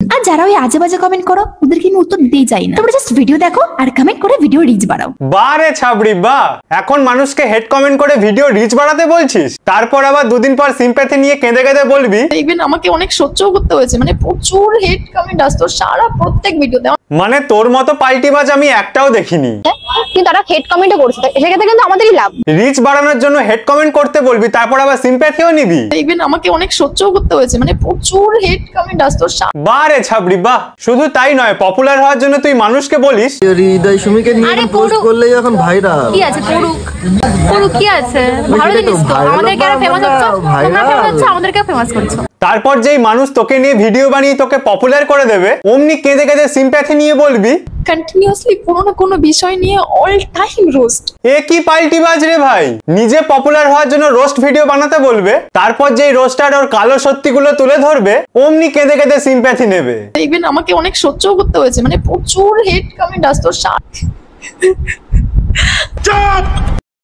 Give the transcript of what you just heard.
আর যারা ওই আজে বাজে কমেন্ট করো ওদেরকে আমি উত্তর দিতেই চাই না। তোমরা জাস্ট ভিডিও দেখো আর কমেন্ট করে ভিডিও রিচ বাড়াও। বারে ছাবড়ি বাহ, এখন মানুষকে হেড কমেন্ট করে ভিডিও রিচ বাড়াতে বলছিস, তারপর আবার দুদিন পর সিম্প্যাথি নিয়ে কেঁদে কেঁদে বলবি ইভেন আমাকে অনেক সহ্য করতে হয়েছে, মানে প্রচুর হেড কমেন্ট আসতো সারা প্রত্যেক ভিডিওতে। মানে তোর মতো পাল্টিবাজ আমি একটাও দেখিনি। কিন্তু তারা হেড কমেন্টও করছে, সেক্ষেত্রে কিন্তু আমাদেরই লাভ। রিচ বাড়ানোর জন্য হেড কমেন্ট করতে বলবি, তারপর আবার সিম্প্যাথিও নিবি। ইভেন আমাকে অনেক সহ্য করতে হয়েছে, মানে প্রচুর হেড কমেন্ট আসতো। বারে ছাবড়ি বাহ, শুধু তাই নয়, পপুলার হওয়ার জন্য তুই মানুষকে বলিস হৃদয় সুমিকে নিয়ে পোস্ট করলেই এখন ভাইরাল। কি আছে পুরুক কি আছে, ভালো জিনিস তো। আমাদেরকে আর ফেমাস হচ্ছে, তোমরা ফেমাস হচ্ছে, আমাদেরকে ফেমাস করছো। তারপর যেই মানুষ তোকে নিয়ে ভিডিও বানিয়ে তোকে পপুলার করে দেবে, অমনি কেঁদে কেঁদে সিম্প্যাথি নিয়ে বলবি কন্টিনিউয়াসলি কোনো না কোনো বিষয় নিয়ে অল টাইম রোস্ট। এ কি পাল্টিবাজ রে ভাই, নিজে পপুলার হওয়ার জন্য রোস্ট ভিডিও বানাতে বলবে, তারপর যেই রোস্টার ওর কালো সত্যিগুলো তুলে ধরবে অমনি কেঁদে কেঁদে সিম্প্যাথি নেবে। ইভেন আমাকে অনেক সহ্য করতে হয়েছে, মানে প্রচুর হেড কমেন্ট আসতো।